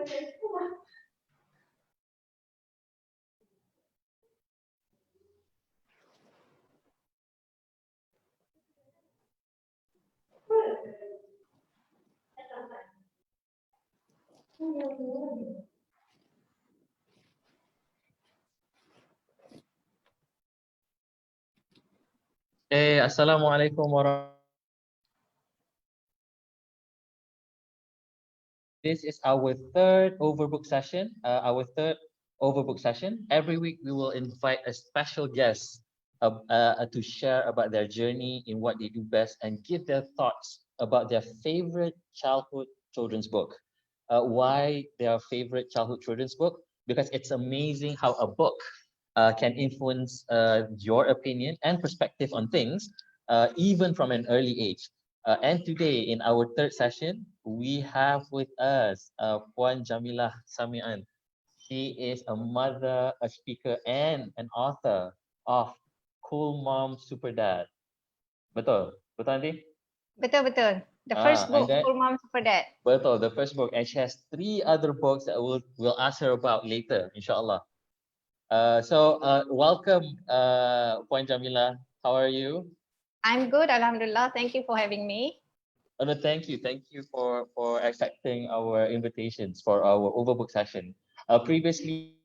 Hey, Assalamualaikum warahmatullahi. This is our third overbook session. Every week we will invite a special guest to share about their journey in what they do best and give their thoughts about their favorite childhood children's book. Why their favorite childhood children's book? Because it's amazing how a book can influence your opinion and perspective on things, even from an early age. And today, in our third session, we have with us Puan Jamilah Samian. She is a mother, a speaker, and an author of Cool Mom, Super Dad. Betul? Betul, Nanti? Betul. The first book, then, Cool Mom, Super Dad. Betul, the first book. And she has 3 other books that we'll ask her about later, inshallah. Welcome, Puan Jamilah. How are you? I'm good, Alhamdulillah. Thank you for having me. Oh, no, thank you. Thank you for accepting our invitations for our overbook session. Previously,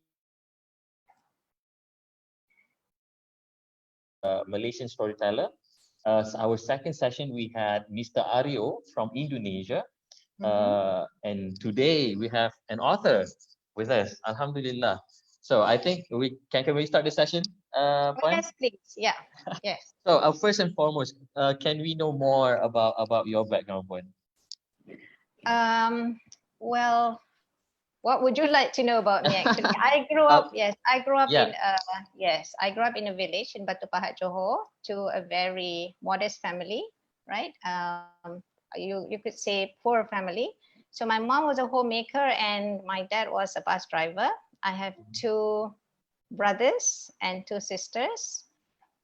Malaysian storyteller. Our second session, we had Mr. Aryo from Indonesia. And today we have an author with us, Alhamdulillah. So I think can we start the session? Yes, please. Yeah. Yes. So first and foremost, can we know more about your background, Puan? Well, what would you like to know about me? Actually, I grew up. I grew up in a village in Batu Pahat, Johor, to a very modest family. Right. You could say poor family. So my mom was a homemaker and my dad was a bus driver. I have 2 brothers and 2 sisters.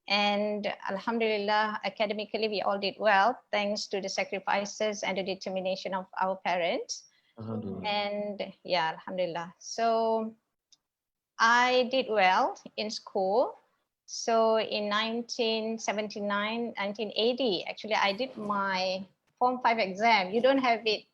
And Alhamdulillah, academically, we all did well, thanks to the sacrifices and the determination of our parents. And yeah, Alhamdulillah. So I did well in school. So in 1979, 1980, actually, I did my Form 5 exam. You don't have it.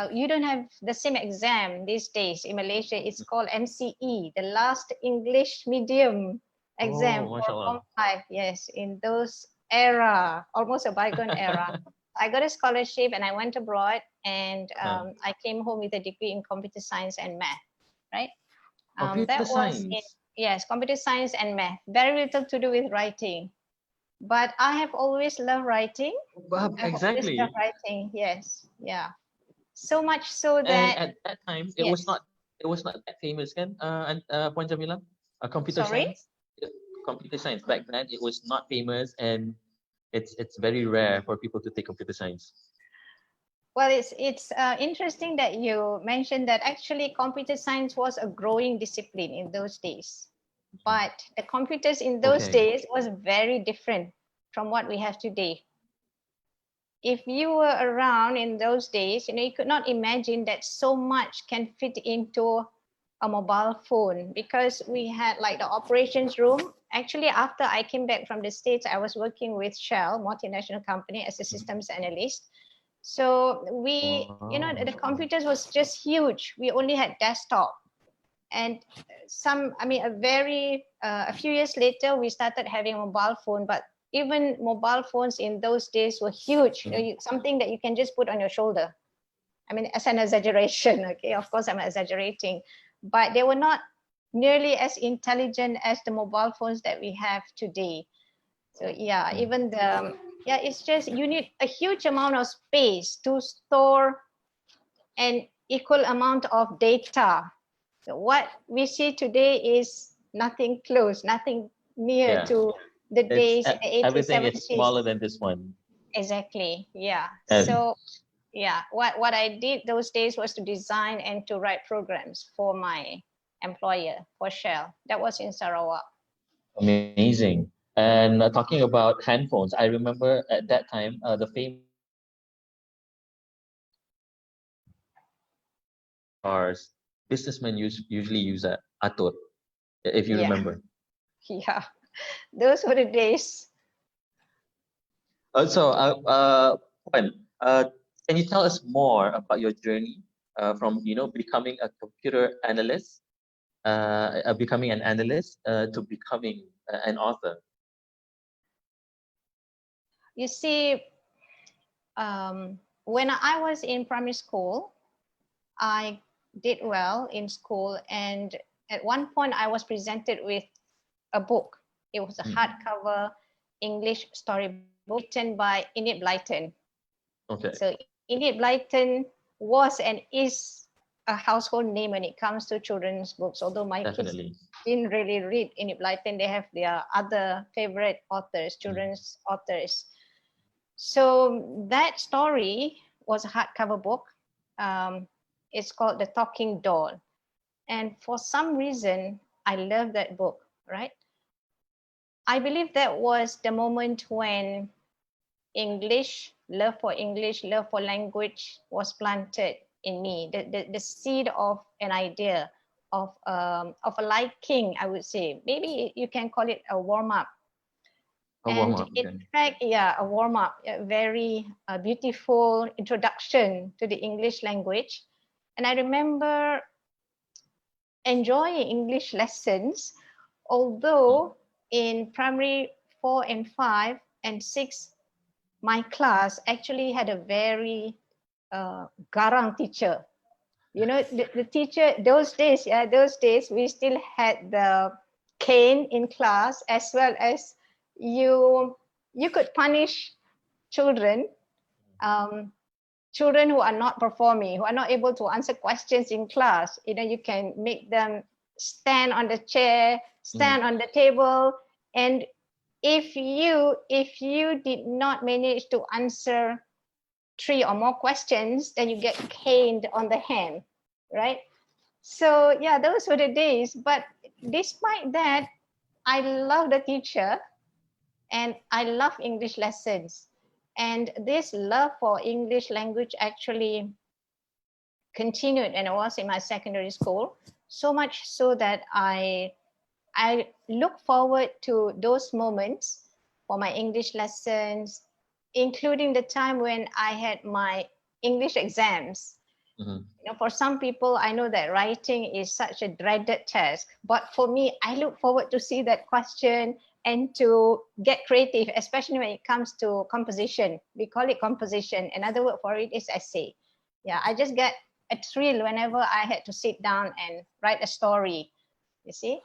You don't have the same exam these days in Malaysia. It's called MCE, the last English medium exam for Form 5. Yes, in those era, almost a bygone era. I got a scholarship and I went abroad and I came home with a degree in computer science and math, right? Computer science? Yes, computer science and math. Very little to do with writing. But I have always loved writing. Exactly. I've always loved writing, yes, yeah. So much so that at that time it was not that famous, kan? Puan Jamilah, computer science. Computer science back then it was not famous, and it's very rare for people to take computer science. Well, it's interesting that you mentioned that actually computer science was a growing discipline in those days, but the computers in those days was very different from what we have today. If you were around in those days, you could not imagine that so much can fit into a mobile phone, because we had like the operations room. Actually, after I came back from the States, I was working with Shell, multinational company, as a systems analyst. So we, the computers was just huge. We only had desktop. And a few years later, we started having a mobile phone, but even mobile phones in those days were huge, something that you can just put on your shoulder. I mean, as an exaggeration, okay, of course I'm exaggerating, but they were not nearly as intelligent as the mobile phones that we have today. So yeah, even it's just you need a huge amount of space to store an equal amount of data. So what we see today is nothing close, nothing near to the days in the 80s, everything 70s. is smaller than this one. Exactly, yeah. So yeah, what I did those days was to design and to write programs for my employer, for Shell. That was in Sarawak. Amazing. And talking about handphones, I remember at that time the famous cars, businessmen usually use a atot, if you Yeah, remember. yeah. Those were the days. Also, Puan, can you tell us more about your journey from becoming a computer analyst, becoming an analyst, to becoming an author? You see, when I was in primary school, I did well in school, and at one point I was presented with a book. It was a Mm. hardcover English storybook written by Enid Blyton. Okay, So Enid Blyton was and is a household name when it comes to children's books. Although my kids definitely. didn't really read Enid Blyton, they have their other favorite authors, children's authors. So that story was a hardcover book. Um, it's called The Talking Doll. And for some reason, I love that book, right? I believe that was the moment when English, love for language was planted in me. The seed of an idea of a liking, I would say. Maybe you can call it a warm up. A warm And up. in Okay. fact, yeah, a warm up, a very beautiful introduction to the English language. And I remember enjoying English lessons, although in primary 4 and 5 and 6, my class actually had a very garang teacher. You know, the teacher those days, we still had the cane in class, as well as you could punish children, um, children who are not performing, who are not able to answer questions in class. You know, you can make them stand on the chair, stand on the table, and if you did not manage to answer 3 or more questions, then you get caned on the hand, right? So yeah, those were the days. But despite that, I love the teacher and I love English lessons. And this love for English language actually continued when I was in my secondary school, so much so that I look forward to those moments for my English lessons, including the time when I had my English exams. Mm-hmm. You know, for some people, I know that writing is such a dreaded task, but for me, I look forward to see that question and to get creative, especially when it comes to composition. We call it composition. Another word for it is essay. Yeah, I just get a thrill whenever I had to sit down and write a story. You see.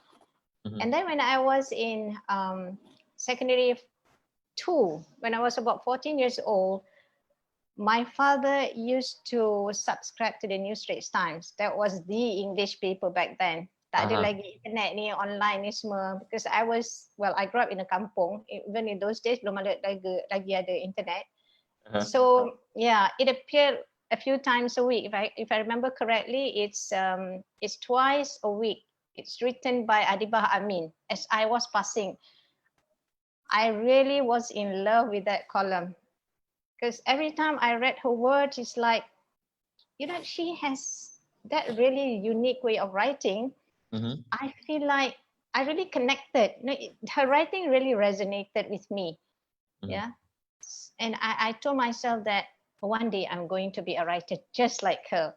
Mm-hmm. And then when I was in secondary 2, when I was about 14 years old, my father used to subscribe to the New Straits Times. That was the English paper back then. Tak ada lagi internet ni, online ni semua. Because I grew up in a kampung. Even in those days, belum ada lagi ada internet. So yeah, it appeared a few times a week. If I remember correctly, it's twice a week. It's written by Adibah Amin. As I was passing, I really was in love with that column. Because every time I read her words, it's like, you know, she has that really unique way of writing. I feel like I really connected. You know, her writing really resonated with me. Yeah. And I told myself that one day I'm going to be a writer just like her.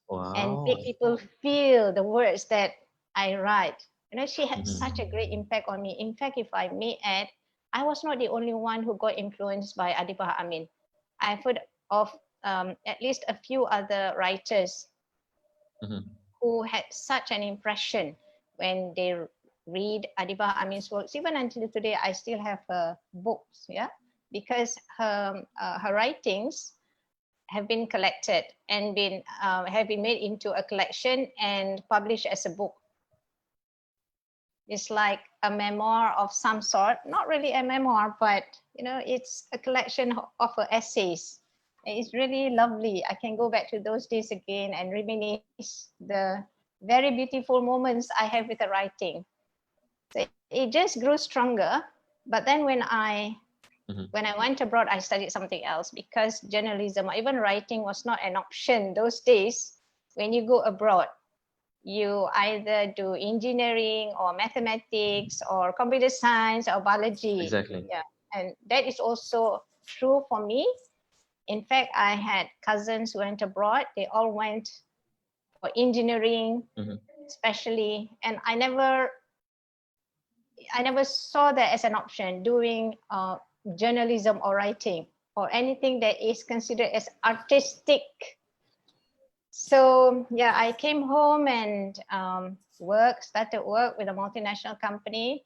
Wow. And make people feel the words that I write. You know, she had such a great impact on me. In fact, if I may add, I was not the only one who got influenced by Adibah Amin. I've heard of at least a few other writers who had such an impression when they read Adibah Amin's works. Even until today, I still have her books, yeah, because her writings have been collected and have been made into a collection and published as a book. It's like a memoir of some sort, not really a memoir, but you know, it's a collection of her essays. It's really lovely. I can go back to those days again and reminisce the very beautiful moments I have with the writing. So it just grew stronger. But then when I went abroad, I studied something else because journalism or even writing was not an option those days. when you go abroad, you either do engineering or mathematics or computer science or biology. Exactly. Yeah, and that is also true for me. In fact, I had cousins who went abroad. They all went for engineering, especially, and I never saw that as an option, doing journalism or writing or anything that is considered as artistic. So yeah, I came home and started work with a multinational company.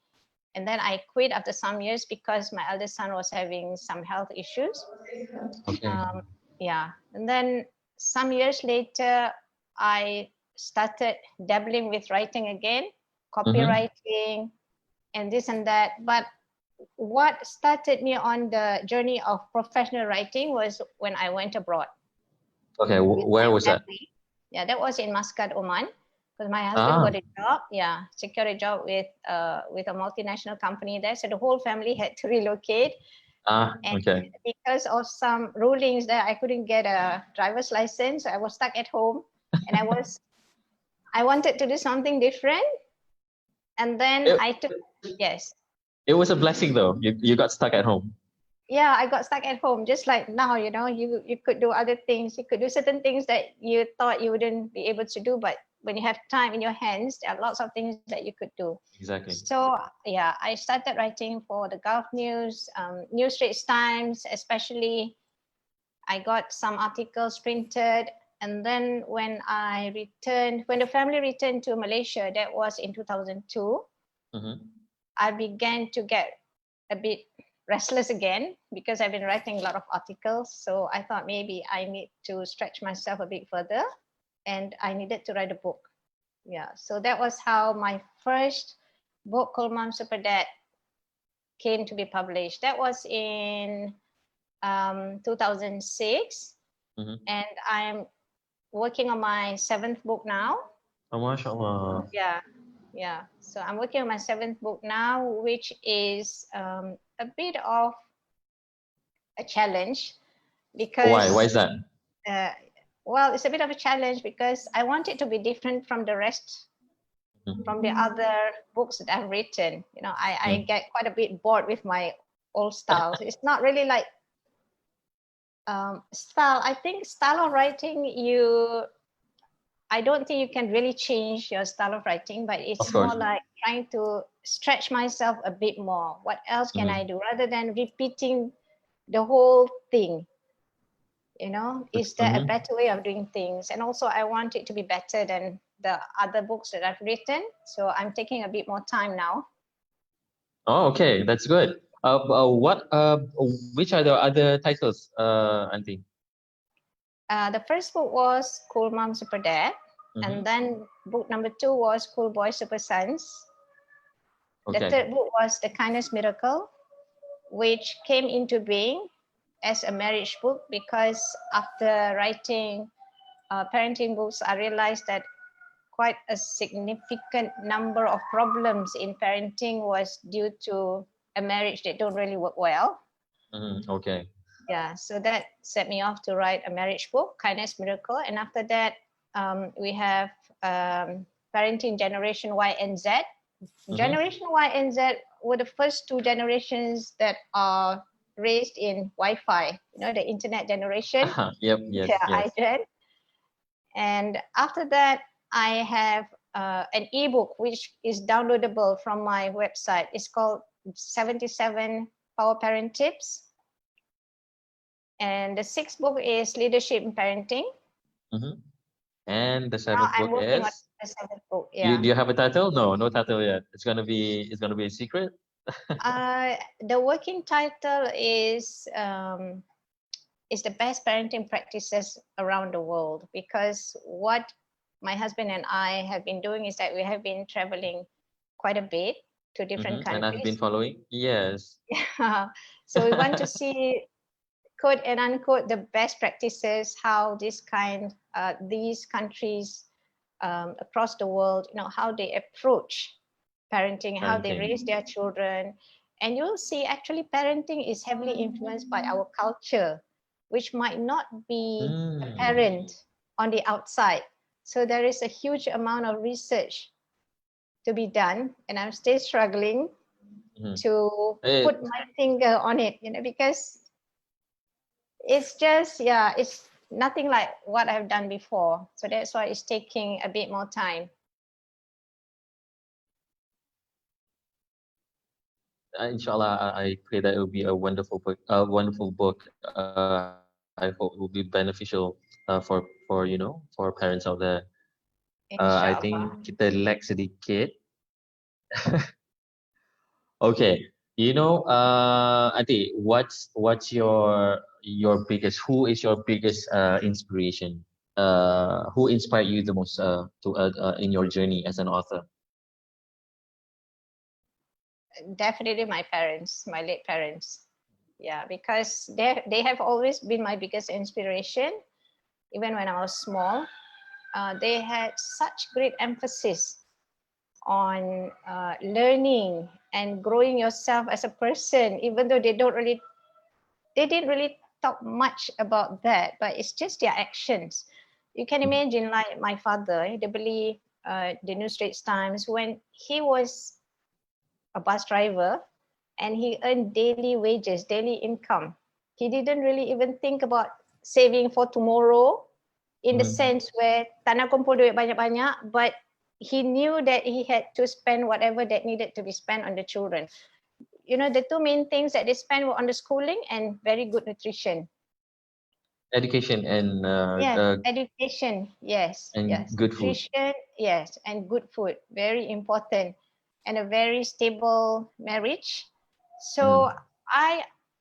And then I quit after some years because my eldest son was having some health issues. Okay. Yeah, and then some years later, I started dabbling with writing again, copywriting, and this and that. But what started me on the journey of professional writing was when I went abroad. Okay, where was that? Yeah, that was in Muscat, Oman, because my husband got a job. Yeah, secured a job with a multinational company there. So the whole family had to relocate. And Okay. because of some rulings that I couldn't get a driver's license, I was stuck at home, and I wanted to do something different. And then yes. It was a blessing though. You got stuck at home. Yeah, I got stuck at home. Just like now, you could do other things. You could do certain things that you thought you wouldn't be able to do, but when you have time in your hands, there are lots of things that you could do. Exactly. So yeah, I started writing for the Gulf News, New Straits Times, especially. I got some articles printed, and then when the family returned to Malaysia, that was in 2002. I began to get a bit restless again because I've been writing a lot of articles. So I thought maybe I need to stretch myself a bit further, and I needed to write a book. Yeah, so that was how my first book called Mom Super Dad came to be published. That was in 2006, and I'm working on my 7th book now. Oh, mashallah. Yeah. So I'm working on my 7th book now, which is a bit of a challenge because Why is that? Well, it's a bit of a challenge because I want it to be different from the rest, from the other books that I've written. I get quite a bit bored with my old styles. It's not really like style. I think style of writing, I don't think you can really change your style of writing, but it's more like trying to stretch myself a bit more. What else can I do rather than repeating the whole thing? Is there a better way of doing things? And also I want it to be better than the other books that I've written. So I'm taking a bit more time now. Oh, okay, that's good. Which are the other titles, Auntie? The first book was Cool Mom Super Dad, and then book number 2 was Cool Boy Super Sons. The third book was The Kindness Miracle, which came into being as a marriage book because after writing parenting books, I realized that quite a significant number of problems in parenting was due to a marriage that don't really work well. Okay. Yeah, so that set me off to write a marriage book, Kindness Miracle. And after that, we have Parenting Generation Y and Z. Generation Y and Z were the first 2 generations that are raised in Wi-Fi, the internet generation. Yes. I did. And after that, I have an ebook which is downloadable from my website. It's called 77 Power Parent Tips. And the 6th book is Leadership in Parenting. And the 7th book working is? On the 7th book. Yeah. Do you have a title? No title yet. It's gonna be a secret. The working title is the best parenting practices around the world, because what my husband and I have been doing is that we have been traveling quite a bit to different countries. And I've been following. Yes. Yeah. So we want to see, quote and unquote, the best practices, how these countries across the world, how they approach parenting, how they raise their children. And you'll see actually parenting is heavily influenced by our culture, which might not be apparent on the outside. So there is a huge amount of research to be done, and I'm still struggling to put my finger on it, because it's just, it's nothing like what I've done before. So that's why it's taking a bit more time. Inshallah, I pray that it will be a wonderful book. I hope it will be beneficial for for parents out there. I think Inshallah. kita lag sedikit. Okay, Ati, what's who is your biggest inspiration? Who inspired you the most in your journey as an author? Definitely my parents, my late parents. Yeah, because they have always been my biggest inspiration. Even when I was small, they had such great emphasis on learning and growing yourself as a person, even though they didn't really talk much about that, but it's just their actions. You can imagine, like my father, they believe the New Straits Times, when he was a bus driver and he earned daily wages, daily income. He didn't really even think about saving for tomorrow in the sense where tak nak kumpul duit banyak-banyak, but he knew that he had to spend whatever that needed to be spent on the children. The two main things that they spent were on the schooling and very good nutrition. Education and Education, yes, good food. nutrition, yes, and good food, very important, and a very stable marriage. So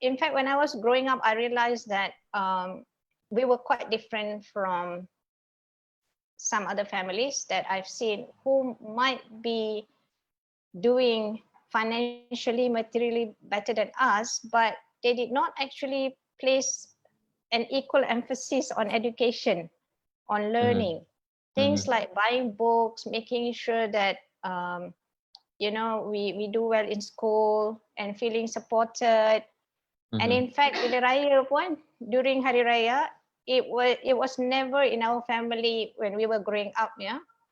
in fact, when I was growing up, I realized that we were quite different from some other families that I've seen who might be doing financially, materially better than us, but they did not actually place an equal emphasis on education, on learning. Things like buying books, making sure that we do well in school and feeling supported. And in fact, Bila Raya pun, during Hari Raya, it was never in our family when we were growing up,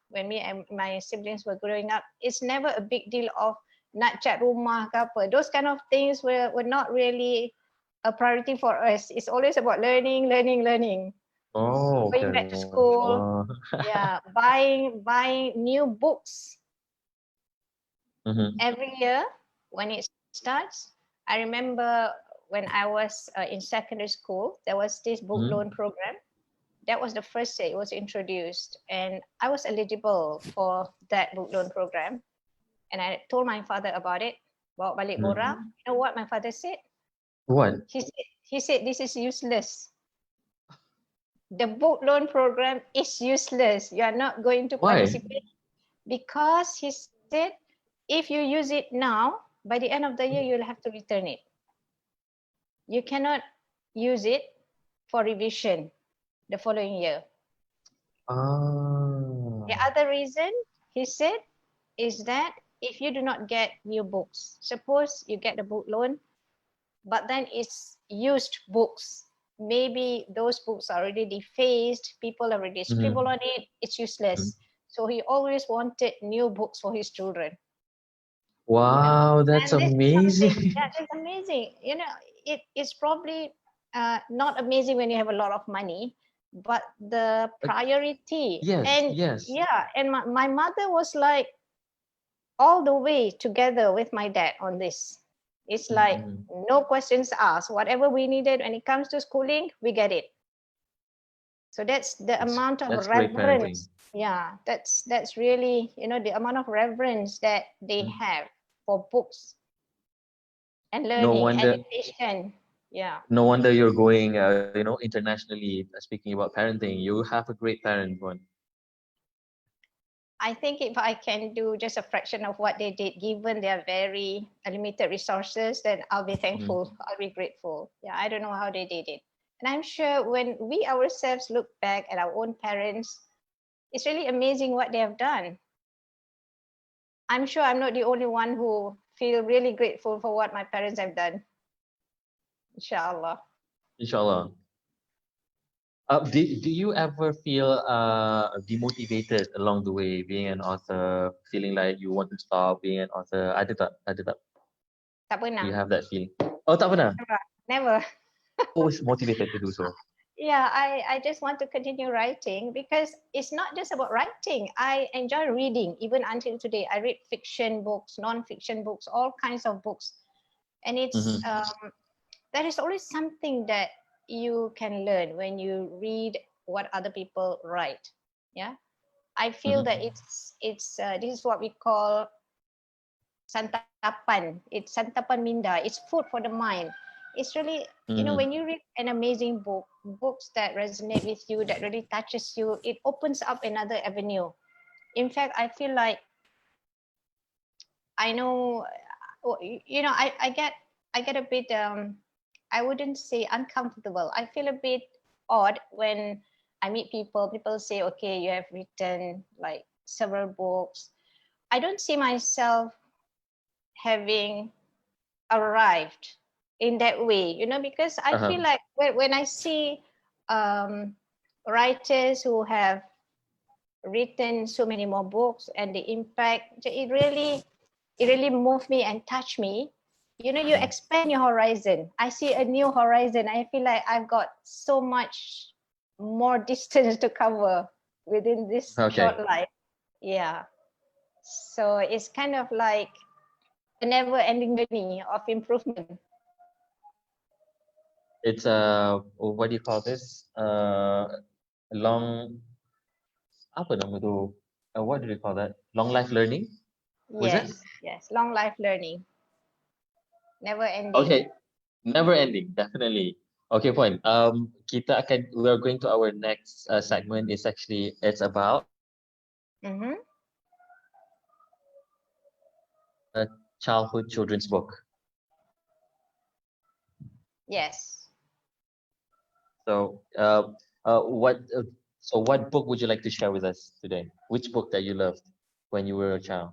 when me and my siblings were growing up, it's never a big deal of nak cat rumah ke apa. Those kind of things were not really a priority for us. It's always about learning. Oh, okay. Going back to school, buying new books every year when it starts. I remember when I was in secondary school, there was this book loan program. That was the first year it was introduced, and I was eligible for that book loan program. And I told my father about it. Bawa balik borang. You know what my father said? What? He said this is useless. The book loan program is useless. You are not going to participate. Because he said, if you use it now, by the end of the year, you'll have to return it. You cannot use it for revision the following year. The other reason, he said, is that if you do not get new books, suppose you get the book loan, but then it's used books. Maybe those books are already defaced, people already scribble on it, it's useless. So he always wanted new books for his children. Wow, that's amazing. That is amazing. It's probably not amazing when you have a lot of money, but the priority. Yes. Yeah, and my mother was like all the way together with my dad on this. It's like no questions asked. Whatever we needed when it comes to schooling, we get it. So that's the amount of reverence. Yeah, that's really, the amount of reverence that they have for books and learning, education. Yeah. No wonder you're going, internationally speaking about parenting. You have a great parent, one. I think if I can do just a fraction of what they did, given their very limited resources, then I'll be thankful. I'll be grateful. Yeah, I don't know how they did it. And I'm sure when we ourselves look back at our own parents, it's really amazing what they have done. I'm sure I'm not the only one who feel really grateful for what my parents have done. Inshallah. Inshallah. Do you ever feel demotivated along the way being an author, feeling like you want to stop being an author? Ada tak? Ada tak? Tak Do you pernah. have that feeling? Oh, tak pernah. Never. Never. Always motivated to do so. Yeah, I just want to continue writing because it's not just about writing. I enjoy reading even until today. I read fiction books, non-fiction books, all kinds of books. And it's Mm-hmm. there is always something that you can learn when you read what other people write. Yeah, I feel that Mm-hmm. it's this is what we call santapan. It's santapan minda. It's food for the mind. It's really, Mm-hmm. when you read an amazing book, books that resonate with you, that really touches you, it opens up another avenue. In fact, I feel like I know, I get a bit I wouldn't say uncomfortable. I feel a bit odd when I meet people. People say, okay, you have written like several books. I don't see myself having arrived in that way, because I Uh-huh. feel like when I see um, writers who have written so many more books and the impact, it really moved me and touched me. You expand your horizon. I see a new horizon. I feel like I've got so much more distance to cover within this Okay. short life. Yeah. So it's kind of like a never ending journey of improvement. It's what do you call this? Long apa nama tu? What do you call that? Long life learning? Was it? Yes, yes. Long life learning, never ending. Okay. Never ending, definitely. Okay, Puan. We are going to our next segment. It's about Mm-hmm. a childhood children's book. Yes. So, what book would you like to share with us today? Which book that you loved when you were a child?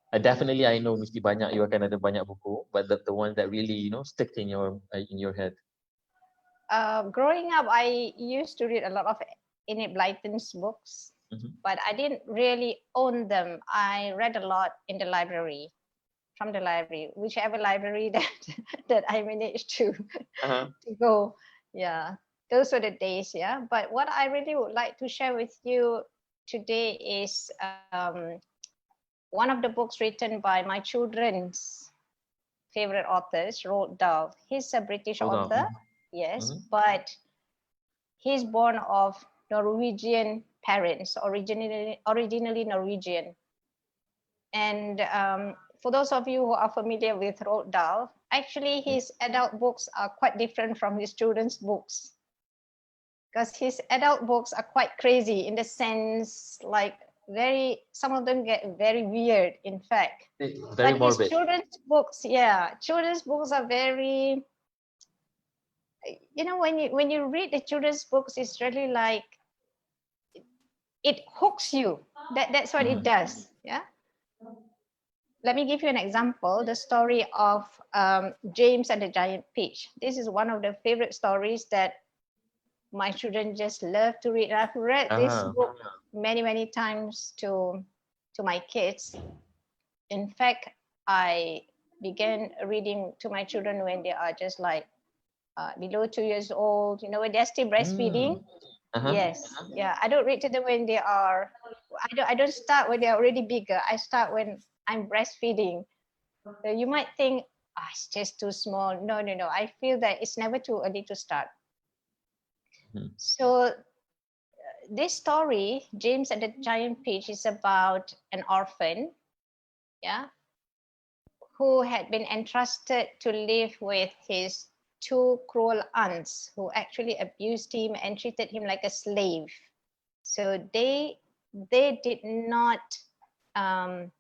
Definitely, I know mesti banyak you akan ada banyak buku, but the one that really stick in your head. Growing up, I used to read a lot of Enid Blyton's books, Mhm. but I didn't really own them. I read a lot in the library, from the library, whichever library that I managed Uh-huh. to go. Yeah, those were the days. Yeah, but what I really would like to share with you today is one of the books written by my children's favorite authors, Roald Dahl. He's a British Hold on. author, yes, Mhm. but he's born of Norwegian parents, originally Norwegian. And for those of you who are familiar with Roald Dahl, actually his adult books are quite different from his children's books, because his adult books are quite crazy in the sense like some of them get very weird, in fact. Very But his morbid. children's books are very, when you read the children's books, it's really like it hooks you. That's what it Mhm. does. Yeah. Let me give you an example. The story of James and the Giant Peach. This is one of the favorite stories that my children just love to read. I've read this Uh-huh. book many, many times to my kids. In fact, I began reading to my children when they are just like below 2 years old, when they're still breastfeeding. Mm. Uh-huh. Yes, yeah. I don't read to them when they are. I don't start when they're already bigger. I start when I'm breastfeeding. So you might think, it's just too small. No, no, no. I feel that it's never too early to start. Mhm. So this story, James and the Giant Peach, is about an orphan, yeah, who had been entrusted to live with his two cruel aunts who actually abused him and treated him like a slave. So they did not um,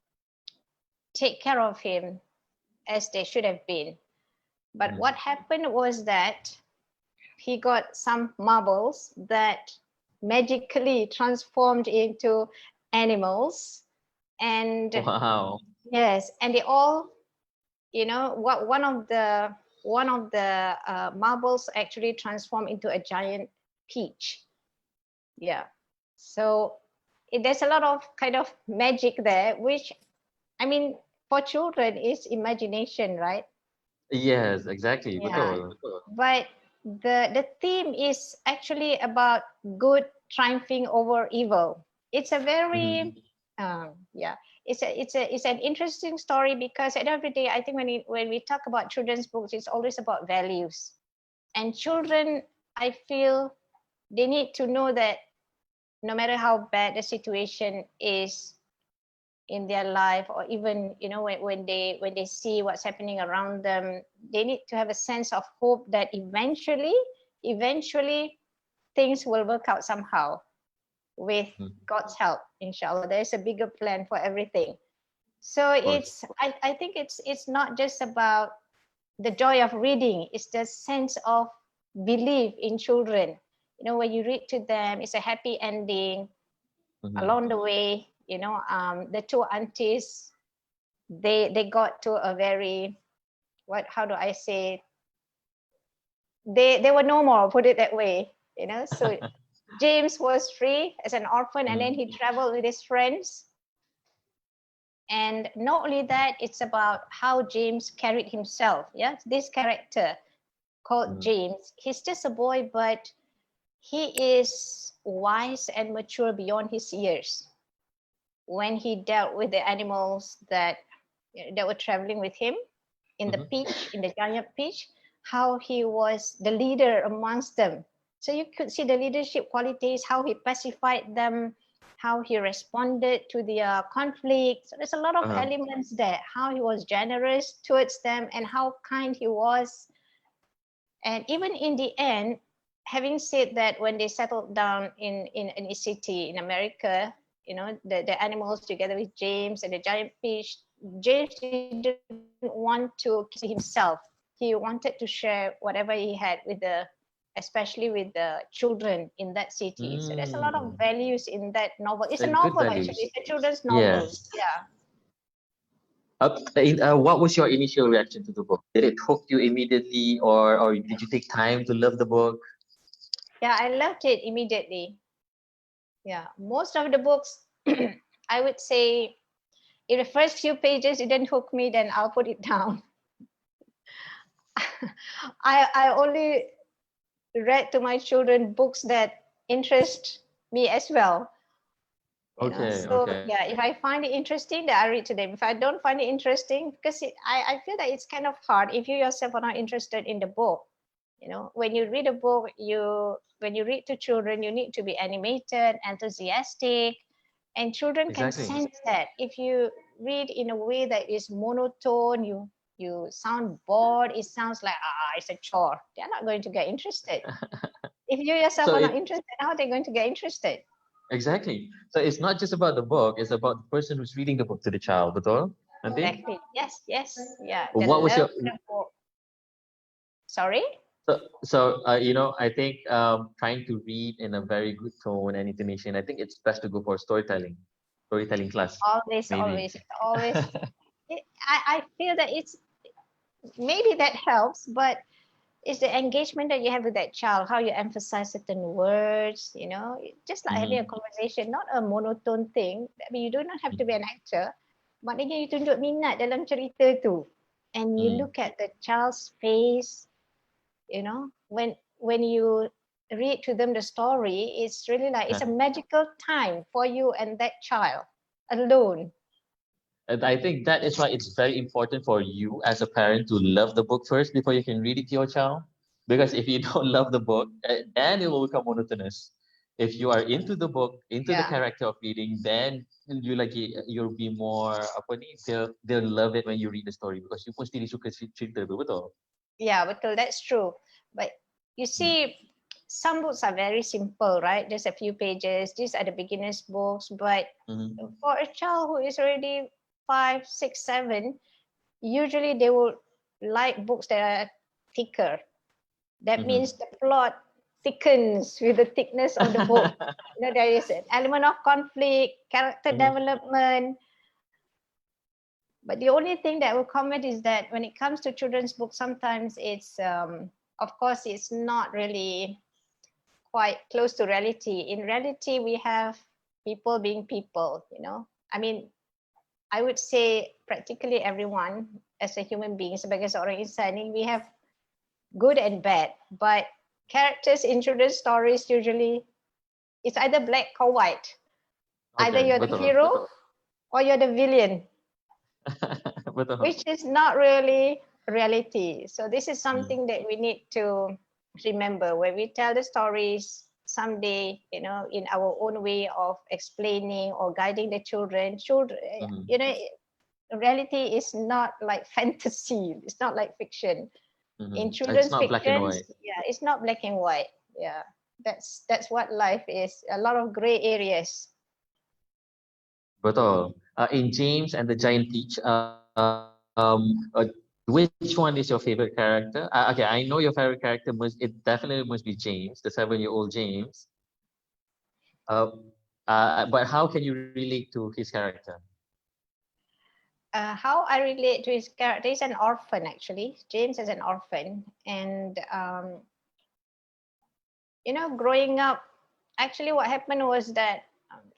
take care of him as they should have been. But Mhm. what happened was that he got some marbles that magically transformed into animals. And Wow. yes, and they all, what one of the marbles actually transformed into a giant peach. Yeah. So there's a lot of kind of magic there, which, I mean, for children is imagination, right? Yes, exactly. Yeah. Betul. But the theme is actually about good triumphing over evil. It's a very Mhm. yeah, it's an interesting story, because at the end of the day, I think when we talk about children's books, it's always about values. And children, I feel, they need to know that no matter how bad the situation is in their life, or even, you know, when they see what's happening around them, they need to have a sense of hope that eventually things will work out somehow with Mhm. God's help. Inshallah, there's a bigger plan for everything. So Of course. I think it's not just about the joy of reading, it's the sense of belief in children. You know, when you read to them, it's a happy ending. Mhm. Along the way, you know, the two aunties, they got to a very, what, how do I say, they were no more, put it that way, you know. So James was free as an orphan, and then Mhm. he traveled with his friends. And not only that, it's about how James carried himself. Yeah, this character called Mhm. James, he's just a boy, but he is wise and mature beyond his years. When he dealt with the animals that were traveling with him in the Mhm. pitch, in the giant pitch, how he was the leader amongst them. So you could see the leadership qualities, how he pacified them, how he responded to the conflict. So there's a lot of Uh-huh. elements there. How he was generous towards them, and how kind he was. And even in the end, having said that, when they settled down in a city in America, you know, the animals together with James and the giant fish, James didn't want to keep it to himself. He wanted to share whatever he had with especially with the children in that city. So there's a lot of Mm. values in that novel. It's a Good novel, actually. values. It's a children's novel. Yes. Yeah. What was your initial reaction to the book? Did it hook you immediately, or did you take time to love the book? Yeah, I loved it immediately. Yeah. Most of the books, I would say, if the first few pages didn't hook me, then I'll put it down. I only read to my children books that interest me as well. You know, Okay, so okay. yeah, if I find it interesting, then I read to them. If I don't find it interesting, because I feel that it's kind of hard if you yourself are not interested in the book. You know, when you read a book, when you read to children, you need to be animated, enthusiastic, and children can Exactly. sense that. If you read in a way that is monotone, you sound bored, it sounds like it's a chore, they're not going to get interested. If you yourself So are not it interested, how are they going to get interested? exactly. So it's not just about the book, it's about the person who's reading the book to the child, betul? Nanti? Exactly. Yes, yes. Yeah, the What was love your of the book. Sorry? I think trying to read in a very good tone and intonation, I think it's best to go for storytelling class, Always, maybe. always, it's always. I feel that it's, maybe that helps, but it's the engagement that you have with that child, how you emphasize certain words, you know, just like having a Mhm. conversation, not a monotone thing. I mean, you do not have to be an actor. Maknanya you tunjuk minat dalam cerita tu. And you Mm. look at the child's face, you know, when you read to them the story, it's really like it's a magical time for you and that child alone. And I think that is why it's very important for you as a parent to love the book first before you can read it to your child. Because if you don't love the book, then it will become monotonous. If you are into the book, into the Yeah. character of reading, then you'll be more apa ni, they'll love it when you read the story because you pun sendiri suka cerita tu, betul? Yeah, betul, that's true. But you Mm. see, some books are very simple, right? Just a few pages. These are the beginners books. But Mhm. for a child who is already 5, 6, 7, usually they will like books that are thicker. That Mhm. means the plot thickens with the thickness of the book. You know, there is an element of conflict, character Mhm. development. But the only thing that will comment is that when it comes to children's books, sometimes it's, of course, it's not really quite close to reality. In reality, we have people being people, you know. I mean, I would say practically everyone as a human being, sebagai seorang insan ni, we have good and bad. But characters in children's stories usually, it's either black or white. Either you're the hero or you're the villain, which is not really reality. So this is something that we need to remember when we tell the stories someday, you know, in our own way of explaining or guiding the children. You know, reality is not like fantasy. It's not like fiction. In children's fiction, yeah, it's not black and white. Yeah, that's what life is. A lot of gray areas. Betul. In James and the Giant Peach, which one is your favorite character? Okay, I know your favorite character definitely must be James, the 7-year-old James. But how can you relate to his character? How I relate to his character, he's an orphan actually. James is an orphan, and you know, growing up, actually what happened was that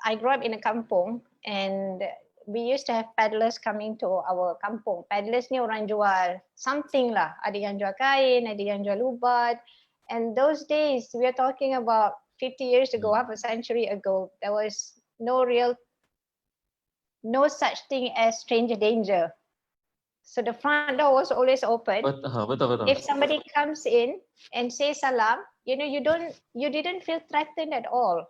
I grew up in a kampung, and we used to have peddlers coming to our kampung. Peddlers ni orang jual something lah. Ada yang jual kain, ada yang jual ubat. And those days, we are talking about 50 years ago, half a century ago, there was no such thing as stranger danger. So the front door was always open. Betul. If somebody comes in and says salam, you know, you didn't feel threatened at all.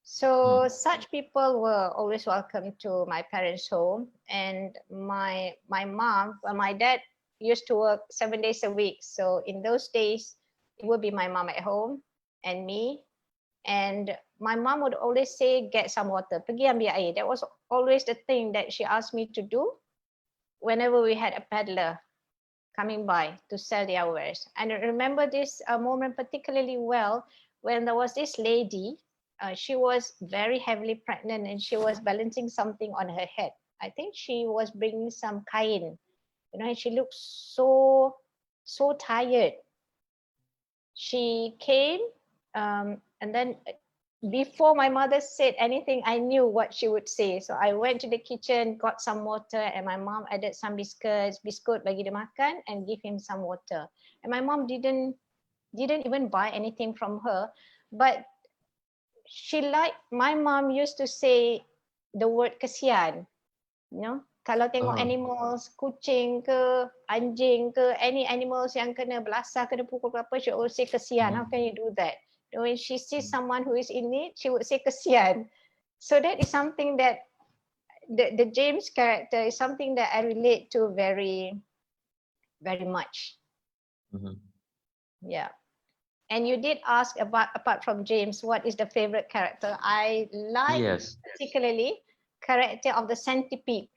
So such people were always welcome to my parents' home. And my mom, well, my dad used to work 7 days a week. So in those days, it would be my mom at home and me. And my mom would always say, get some water, pergi ambil air. That was always the thing that she asked me to do whenever we had a peddler coming by to sell their wares. And I remember this moment particularly well when there was this lady. She was very heavily pregnant and she was balancing something on her head. I think she was bringing some kain, you know, and she looked so tired. She came, and then before my mother said anything, I knew what she would say. So I went to the kitchen, got some water, and my mom added some biskut bagi dia makan, and give him some water. And my mom didn't even buy anything from her, but my mom used to say the word kesian, you know, kalau tengok animals, kucing ke, anjing ke, any animals yang kena belasah, kena pukul ke apa, she always say kesian. How can you do that? When she sees someone who is in need, she would say kesian. So that is something that the James character is something that I relate to very, very much. Yeah. And you did ask about, apart from James, what is the favorite character? I like particularly character of the centipede.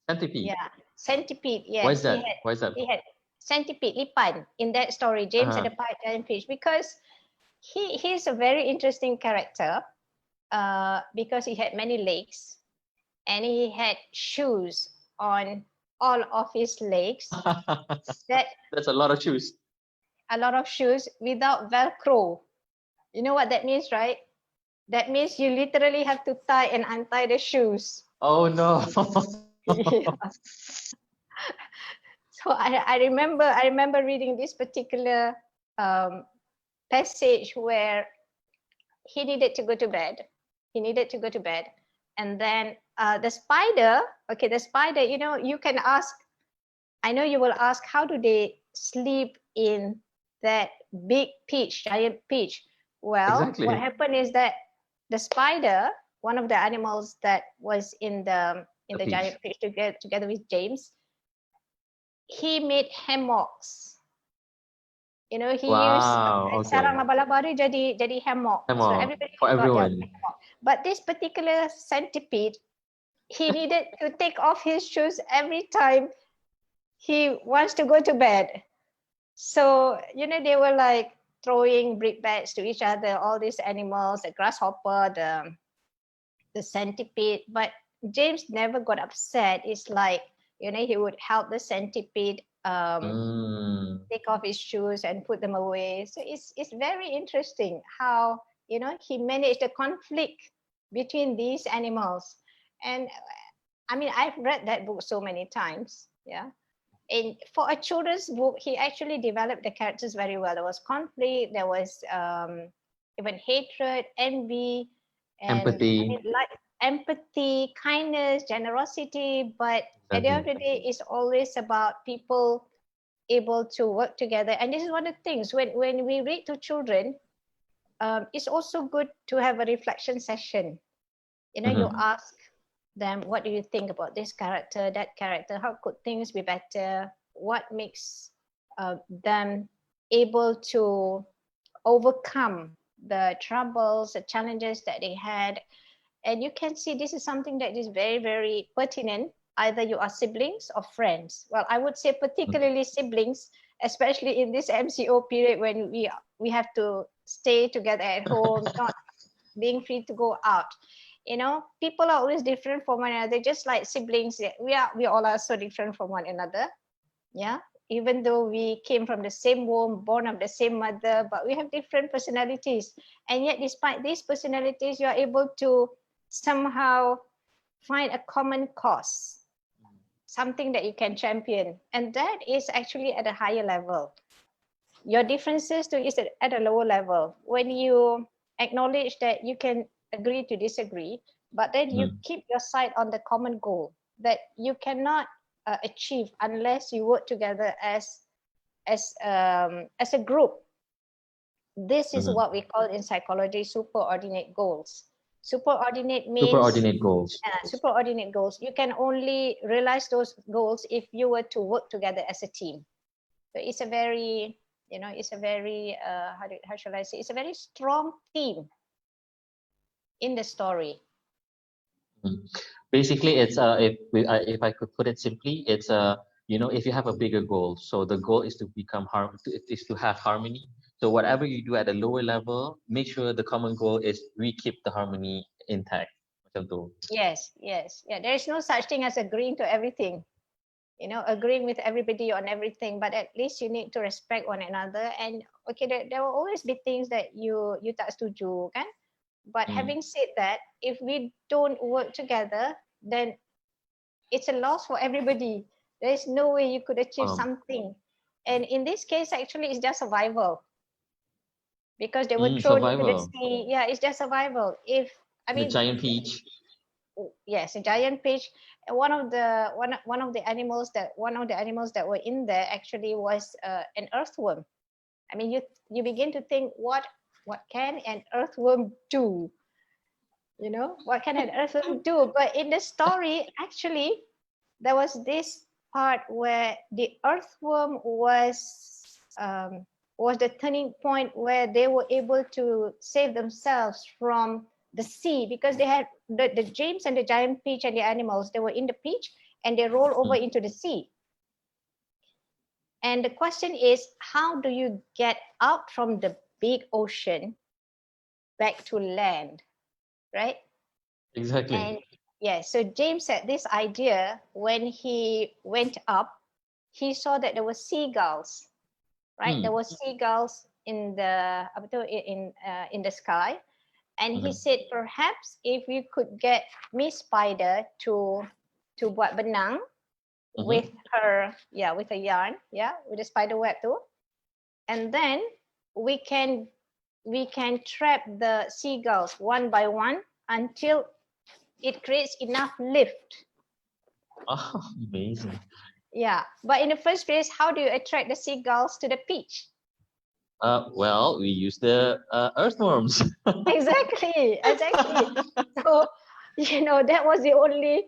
Centipede? Yeah, centipede, yes. Why is that? He had centipede, lipan, in that story, James and the Giant Peach, because he's a very interesting character because he had many legs and he had shoes on all of his legs. That's a lot of shoes. A lot of shoes without Velcro. You know what that means, right? That means you literally have to tie and untie the shoes. Oh no. Yeah. So I remember reading this particular passage where he needed to go to bed. And then the spider, you know, you can ask, I know you will ask, how do they sleep in that big peach, giant peach? Well, exactly. What happened is that the spider, one of the animals that was in the giant peach together with James, he made hammocks. You know, he used sarang laba-laba dia jadi hammock. So everybody for everyone. But this particular centipede, he needed to take off his shoes every time he wants to go to bed. So, you know, they were like throwing brickbats to each other, all these animals, the grasshopper, the centipede. But James never got upset. It's like, you know, he would help the centipede take off his shoes and put them away. So it's very interesting how, he managed the conflict between these animals. And I mean, I've read that book so many times. Yeah. And for a children's book, he actually developed the characters very well. There was conflict, there was even hatred, envy, and Empathy. like empathy, kindness, generosity. But at the end of the day, it's always about people able to work together. And this is one of the things when we read to children, it's also good to have a reflection session. You ask them, what do you think about this character, that character? How could things be better? What makes them able to overcome the troubles, the challenges that they had? And you can see this is something that is very, very pertinent. Either you are siblings or friends. Well, I would say particularly siblings, especially in this MCO period when we have to stay together at home, not being free to go out. People are always different from one another, just like siblings. We all are so different from one another. Yeah. Even though we came from the same womb, born of the same mother, but we have different personalities. And yet, despite these personalities, you are able to somehow find a common cause, something that you can champion. And that is actually at a higher level. Your differences too is at a lower level. When you acknowledge that you can agree to disagree, but then you keep your sight on the common goal that you cannot achieve unless you work together as a group. This is what we call in psychology superordinate goals. Superordinate means Superordinate goals. Superordinate goals. You can only realize those goals if you were to work together as a team. So it's a very, it's a very how shall I say? It's a very strong theme in the story. Basically, it's if I could put it simply, it's if you have a bigger goal, so the goal is to is to have harmony. So whatever you do at a lower level, make sure the common goal is we keep the harmony intact. Yes. Yeah. There is no such thing as agreeing to everything. Agreeing with everybody on everything, but at least you need to respect one another. And okay, there will always be things that you tak setuju, kan? But having said that, if we don't work together, then it's a loss for everybody. There is no way you could achieve something. And in this case, actually, it's just survival. Because they were thrown into the sea. Yeah, it's just survival. The giant peach. Yes, a giant peach. One of the animals that were in there actually was an earthworm. I mean, you begin to think, what can an earthworm do? What can an earthworm do? But in the story, actually, there was this part where the earthworm was the turning point where they were able to save themselves from the sea, because they had the James and the giant peach and the animals, they were in the peach and they roll over into the sea. And the question is, how do you get out from the big ocean back to land, right? Exactly. And yeah, so James had this idea. When he went up, he saw that there were seagulls, right? There were seagulls in the sky. And he said, perhaps if you could get Miss Spider to buat benang with her yarn, with the spider web too, and then we can trap the seagulls one by one until it creates enough lift. Oh, amazing. Yeah, but in the first place, how do you attract the seagulls to the beach? Well, we use the earthworms. Exactly. So, that was the only,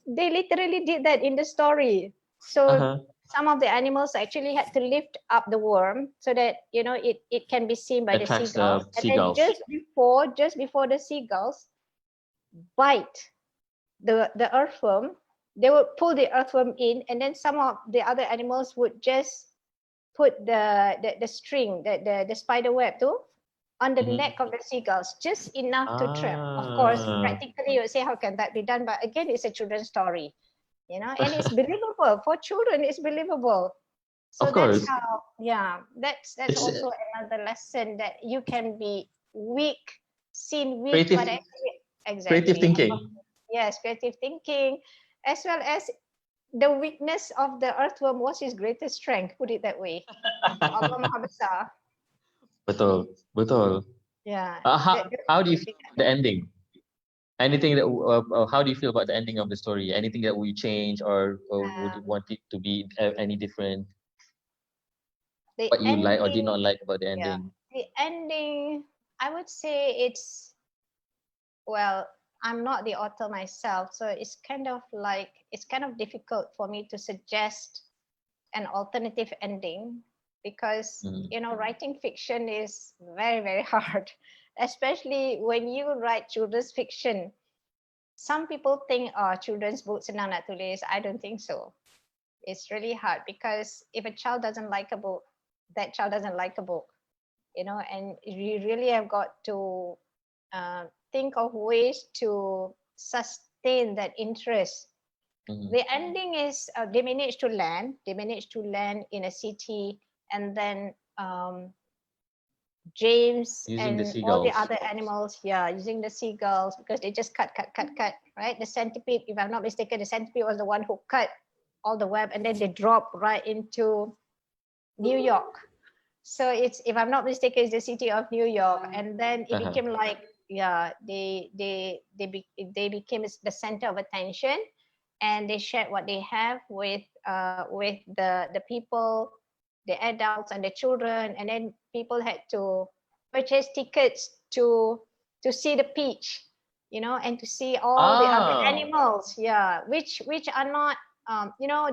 they literally did that in the story. So some of the animals actually had to lift up the worm so that, it can be seen by the seagulls. And then just before the seagulls bite the earthworm, they would pull the earthworm in, and then some of the other animals would just put the string, the spider web too, on the neck of the seagulls, just enough to trap. Of course, practically you would say, how can that be done? But again, it's a children's story, and it's believable for children. It's believable. So Of that's course. how, yeah, that's It's also another lesson, that you can be weak, seen weak, but creative actually, creative exactly. thinking. Yes, creative thinking, as well as the weakness of the earthworm was his greatest strength, put it that way. Allah Maha Besar. Betul, betul. Yeah, How do you feel something about the ending? Anything that how do you feel about the ending of the story? Anything that will you change, or would you um, want it to be any different? the What you like or did ending, not like about the yeah, ending? the ending, I would say it's, well, I'm not the author myself, so it's kind of like, it's kind of difficult for me to suggest an alternative ending, because Mm. writing fiction is very, very hard, especially when you write children's fiction. Some people think, oh, children's books senang nak tulis. I don't think so. It's really hard, because if a child doesn't like a book, that child doesn't like a book, and you really have got to think of ways to sustain that interest. Mm. The ending is, they managed to land. They managed to land in a city, and then James Using the and all the seagulls. other animals, yeah, using the seagulls, because they just cut, right? The centipede, if I'm not mistaken, the centipede was the one who cut all the web, and then they drop right into New York. So it's, if I'm not mistaken, it's the city of New York, and then it Uh-huh. became like, yeah, they became the center of attention, and they shared what they have with the people, the adults and the children, and then people had to purchase tickets to see the peach, and to see all the other Ah, animals, yeah, which are not,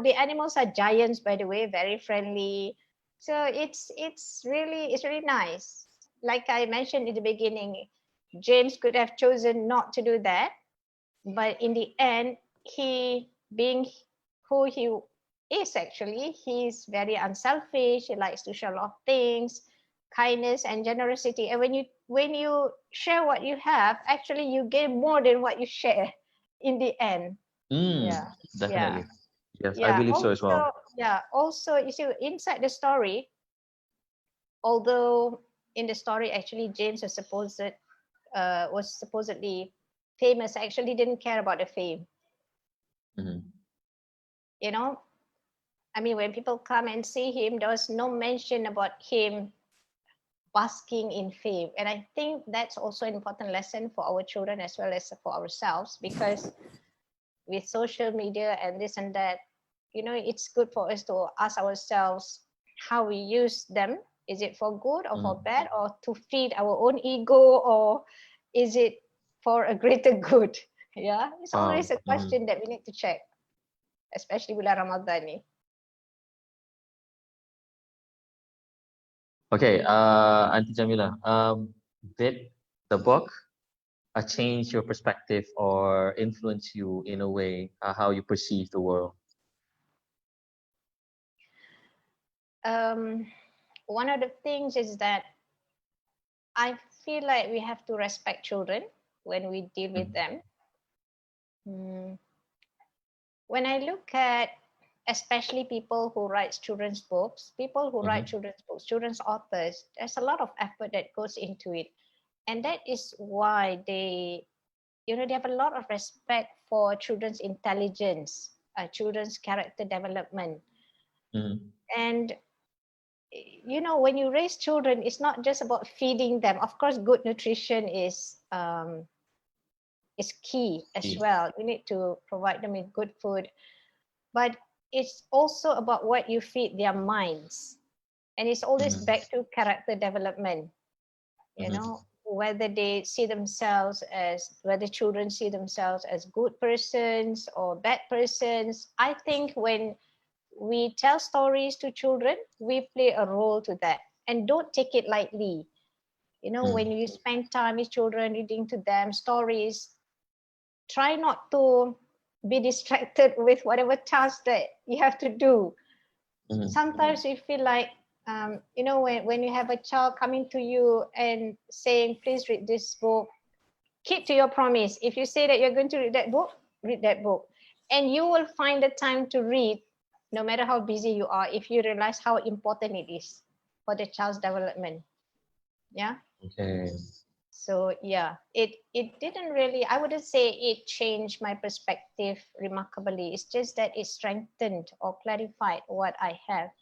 the animals are giants, by the way, very friendly. So it's really nice. Like I mentioned in the beginning, James could have chosen not to do that, but in the end, he, being who he is, actually, he's very unselfish. He likes to share a lot of things, kindness and generosity. And when you share what you have, actually you gain more than what you share in the end. Yeah, yeah, definitely. Yes, I yeah. believe so as well. Also, you see, inside the story, although in the story, actually, James was supposedly famous, actually didn't care about the fame. Mhm. You know, I mean, when people come and see him, there was no mention about him basking in fame. And I think that's also an important lesson for our children as well as for ourselves, because with social media and this and that, it's good for us to ask ourselves how we use them. Is it for good or for Mm. bad, or to feed our own ego, or is it for a greater good? Yeah, it's always Wow. a question that we need to check, especially bulan Ramadan ni. Okay, Auntie Jamila, did the book change your perspective or influence you in a way how you perceive the world? Um, One of the things is that I feel like we have to respect children when we deal with Mm. them. Mm, When I look at, especially people who write children's books, people who write Mhm. children's books, children's authors, there's a lot of effort that goes into it. And that is why they have a lot of respect for children's intelligence, children's character development. Mhm. And when you raise children, it's not just about feeding them. Of course, good nutrition is key as Key. well. You need to provide them with good food, but it's also about what you feed their minds, and it's always Mhm. back to character development. Mhm. Whether children see themselves as good persons or bad persons. I think when we tell stories to children, we play a role to that, and don't take it lightly. When Mhm. you spend time with children reading to them stories, try not to be distracted with whatever task that you have to do. Mhm. Sometimes we feel like, when you have a child coming to you and saying, please read this book, keep to your promise. If you say that you're going to read that book, and you will find the time to read no matter how busy you are, if you realize how important it is for the child's development. Yeah. Okay. So yeah, it didn't really, I wouldn't say it changed my perspective remarkably. It's just that it strengthened or clarified what I have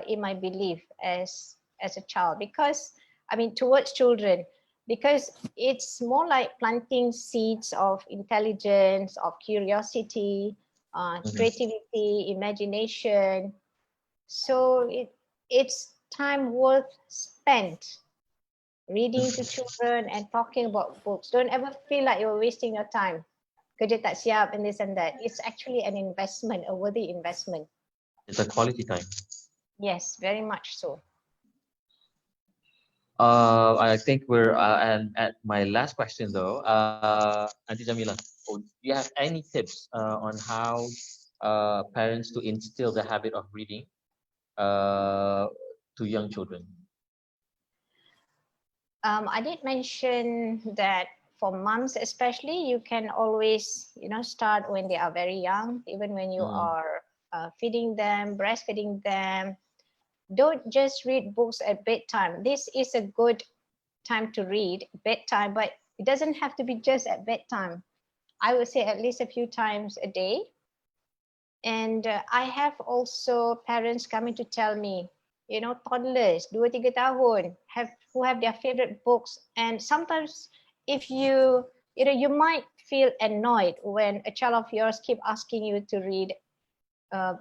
in my belief as a child. Because I mean, towards children, because it's more like planting seeds of intelligence, of curiosity, creativity, imagination. So it's time worth spent reading to children and talking about books. Don't ever feel like you're wasting your time. Kerja tak siap and this and that. It's actually an investment, a worthy investment. It's a quality time. Yes, very much so. I think we're at my last question though. Auntie Jamilah, do you have any tips on how parents to instill the habit of reading to young children? I did mention that for moms especially, you can always, start when they are very young, even when you are feeding them, breastfeeding them. Don't just read books at bedtime. This is a good time to read, bedtime, but it doesn't have to be just at bedtime. I would say at least a few times a day. And I have also parents coming to tell me, toddlers, 2-3 tahun, who have their favorite books. And sometimes if you might feel annoyed when a child of yours keep asking you to read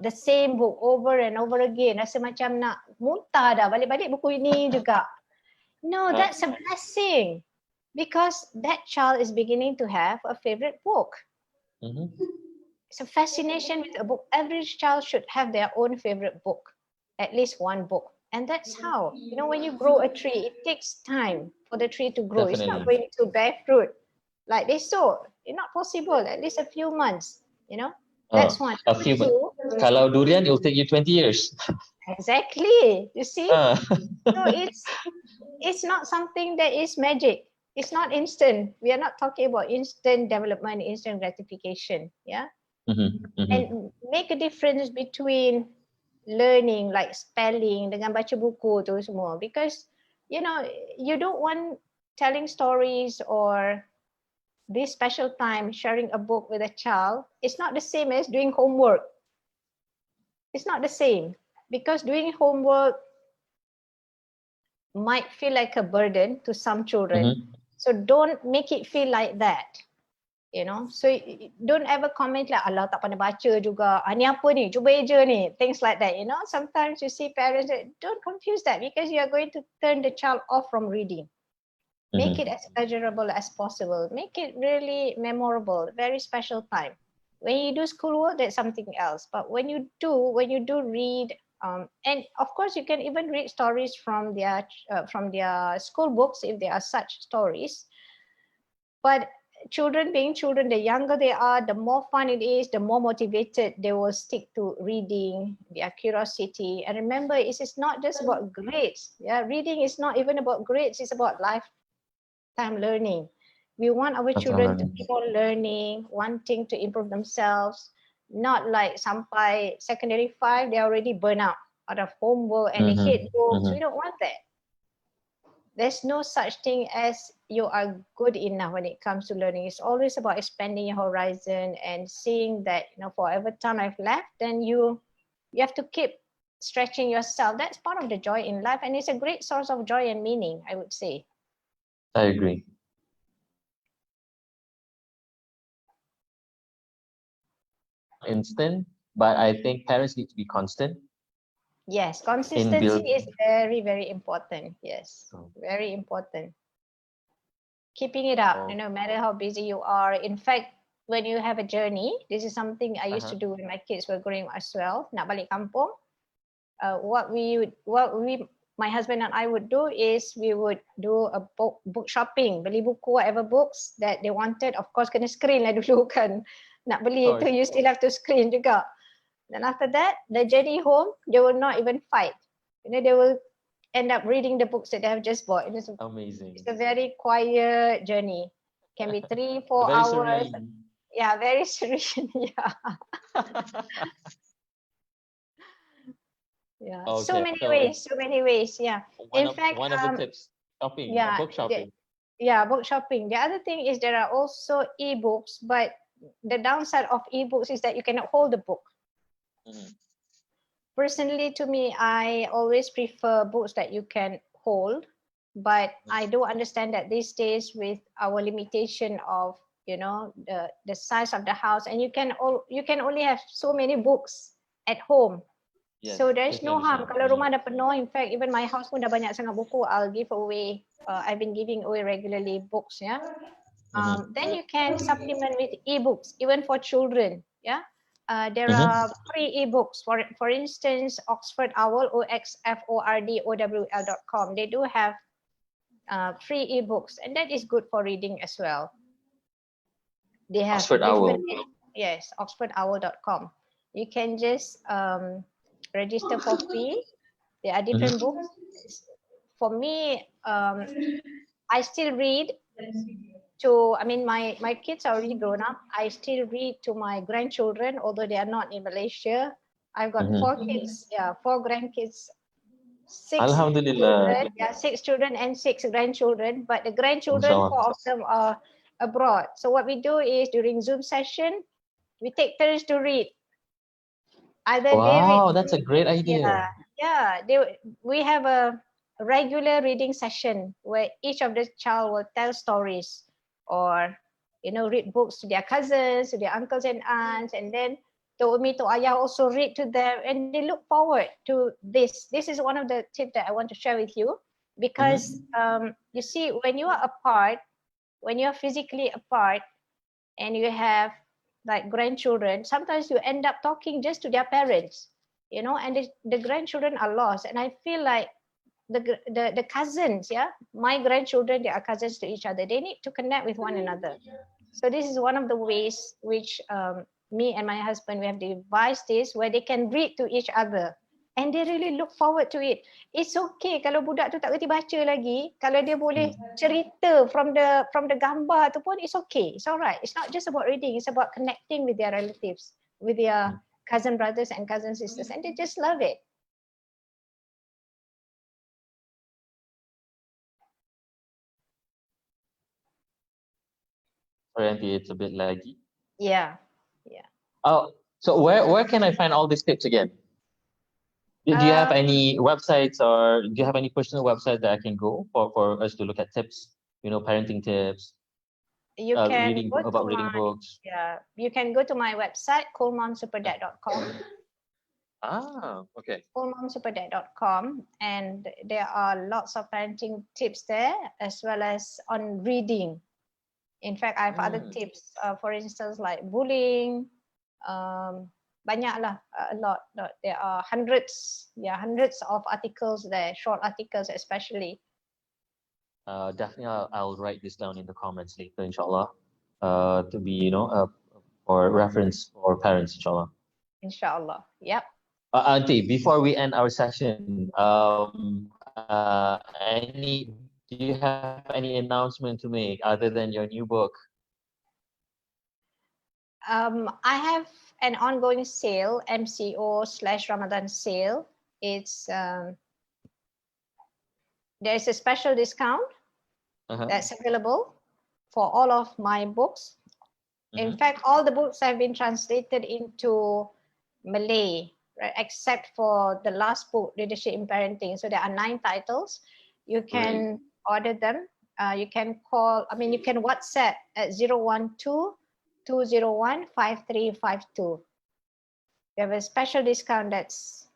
the same book over and over again. Rasa macam nak muntah dah, balik-balik buku ini juga. No, that's a blessing. Because that child is beginning to have a favorite book. It's a fascination with a book. Every child should have their own favorite book, at least one book. And that's how, when you grow a tree, it takes time for the tree to grow. Definitely. It's not going to bear fruit like they sow. It's not possible, at least a few months, That's one. A few. Kalau durian, it will take you 20 years. Exactly. You see? So it's not something that is magic. It's not instant. We are not talking about instant development, instant gratification. Yeah. And make a difference between learning like spelling dengan baca buku tu semua, because you don't want telling stories or this special time sharing a book with a child. It's not the same as doing homework. It's not the same, because doing homework might feel like a burden to some children. So don't make it feel like that. So don't ever comment like, alah tak pandai baca juga, ni apa ni, cuba eja ni, things like that. Sometimes you see parents that don't confuse that, because you are going to turn the child off from reading. Make it as pleasurable as possible. Make it really memorable, very special time. When you do schoolwork, that's something else. But when you do read, and of course you can even read stories from their school books if there are such stories. But children being children, the younger they are, the more fun it is, the more motivated they will stick to reading, their curiosity. And remember, it is not just about grades. Yeah, reading is not even about grades, it's about lifetime learning. We want our children to keep on learning, wanting to improve themselves, not like sampai secondary 5, they're already burnt out of homework and they hate books. We don't want that. There's no such thing as you are good enough when it comes to learning. It's always about expanding your horizon and seeing that, for whatever time I've left, then you have to keep stretching yourself. That's part of the joy in life, and it's a great source of joy and meaning, I would say. I agree. Instant, but I think parents need to be constant. Yes, consistency is very, very important. Yes, very important. Keeping it up, no matter how busy you are. In fact, when you have a journey, this is something I used to do when my kids were growing up as well. Nak balik kampung, my husband and I would do is we would do a book shopping, beli buku, whatever books that they wanted. Of course, kena screen lah dulu kan. Nak beli itu, you still have to screen juga. Then after that, the journey home, they will not even fight. They will end up reading the books that they have just bought. It's amazing. It's a very quiet journey. Can be 3-4 hours. Serene. Yeah, very serene. Yeah. Yeah, so Okay, many so ways, so many ways. Yeah. In fact, one of the tips, shopping, yeah, book shopping. yeah, book shopping. The other thing is there are also ebooks, but the downside of ebooks is that you cannot hold the book. Mhm. Personally, to me, I always prefer books that you can hold, but I do understand that these days with our limitation of the size of the house, and you can only have so many books at home. Yes, So there's totally no harm understand. kalau rumah dah penuh. In fact, even my house pun dah banyak sangat buku. I'll give away. I've been giving away regularly books. Yeah. Mhm. Then you can supplement with ebooks, even for children. Yeah. There Mhm. are free ebooks. For instance, Oxford Owl, oxfordowl.com. They do have free ebooks, and that is good for reading as well. They have Oxford Owl. different. Yes, oxfordowl.com. You can just register for free. There are Mhm. different books. For me, I still read to, I mean, my kids are already grown up. I still read to my grandchildren, although they are not in Malaysia. I've got Mhm. 4 kids, yeah, 4 grandkids, six Alhamdulillah. children, yeah, 6 children and 6 grandchildren. But the grandchildren, Inshallah. 4 of them are abroad. So what we do is during Zoom session, we take turns to read. Either they read, Wow, that's a great idea. yeah, yeah. We have a regular reading session where each of the child will tell stories or read books to their cousins, to their uncles and aunts, and then to umi to ayah also read to them, and they look forward to this. This is one of the tips that I want to share with you because Mhm. you see, when you are apart, when you are physically apart, and you have like grandchildren, sometimes you end up talking just to their parents, and the grandchildren are lost. And I feel like the cousins, yeah, my grandchildren, they are cousins to each other. They need to connect with one another. So this is one of the ways which me and my husband, we have devised this where they can read to each other and they really look forward to it. It's okay kalau budak tu tak kerti baca lagi, kalau dia boleh cerita from the gambar tu pun, it's okay, it's alright. It's not just about reading, it's about connecting with their relatives, with their cousin brothers and cousin sisters, and they just love it. Sorry, Auntie, it's a bit laggy. Yeah, yeah. Oh, so where can I find all these tips again? Do you have Um, any websites or do you have any personal website that I can go for us to look at tips, parenting tips, you can reading go to about reading my books? you can go to my website coolmomsuperdad.com, Ah, okay. coolmomsuperdad.com, and there are lots of parenting tips there as well as on reading. In fact, I have other tips, for instance, like bullying. Banyak lah, a lot. There are hundreds of articles there, short articles especially. Definitely, I'll write this down in the comments later, inshallah, to be, for reference for parents, inshallah. Inshallah. Yep. Auntie, before we end our session, do you have any announcement to make other than your new book? I have an ongoing sale, MCO/Ramadan sale. It's there's a special discount that's available for all of my books. In fact, all the books have been translated into Malay, right, except for the last book, Leadership in Parenting. So there are 9 titles. You can order them. You can call, you can WhatsApp at 012-201-5352. We have a special discount that's...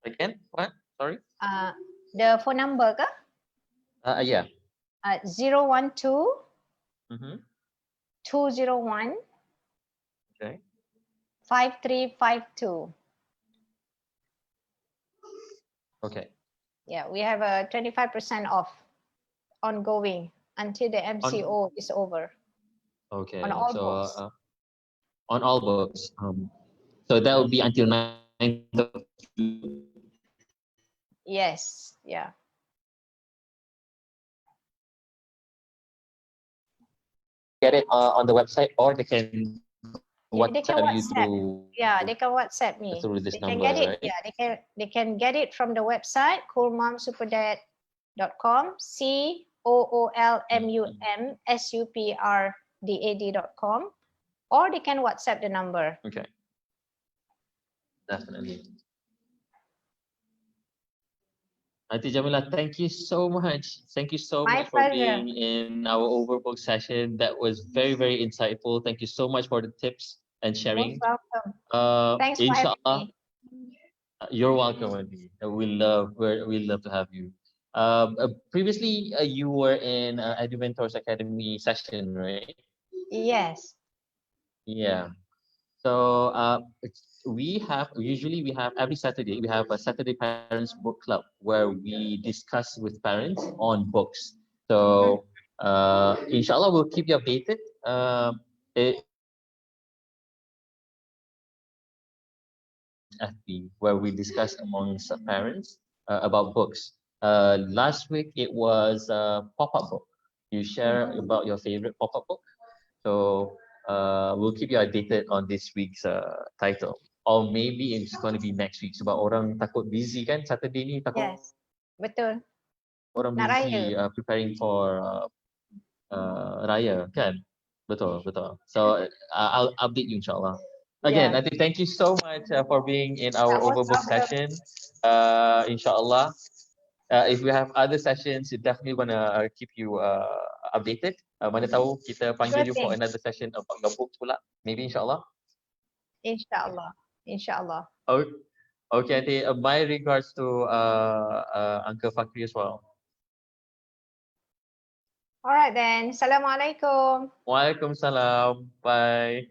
Again? What? Sorry? The phone number ke? Yeah. 012 Mm-hmm. 201 Okay. 5352. Okay. Yeah, we have a 25% off ongoing until the MCO is over. Okay. On all So books. on all books. So that would be until 9th of June. Yes. Yeah. Get it on the website, or they can They can WhatsApp you WhatsApp. Yeah, they can WhatsApp me. through this They can number, get it. right? Yeah, they can get it from the website coolmomsuperdad.com, COOLMUMSUPRDAD.com, or they can WhatsApp the number. Okay, definitely. Auntie Jamilah, thank you so much. Thank you so My much for pleasure. being in our Overbooked session. That was very, very insightful. Thank you so much for the tips and Most sharing. welcome. Thanks for having Inshallah, me. you're welcome, Auntie. We love to have you. Previously, you were in Edu Mentors Academy session, right? Yes. Yeah. So we have every Saturday we have a Saturday Parents Book Club where we discuss with parents on books. Mm. So inshallah we'll keep you updated. FB where we discuss amongst parents about books. Last week it was pop-up book. You share about your favorite pop-up book. So we'll keep you updated on this week's title. Or maybe it's going to be next week. Sebab orang takut busy kan Saturday ni takut Yes. Betul. orang Nak busy raya. preparing for Raya kan. Betul, betul. So I'll update you inshallah. Again, Yeah. I think thank you so much for being in our Most Overbook welcome. session. Inshallah, if we have other sessions, we definitely wanna keep you updated. Mana tahu kita panggil Sure you for thing. another session about your book pula. Maybe inshallah. Inshallah. Inshallah. Oh, okay, Auntie. My regards to Uncle Fakri as well. All right then. Assalamualaikum. Waalaikumsalam. Bye.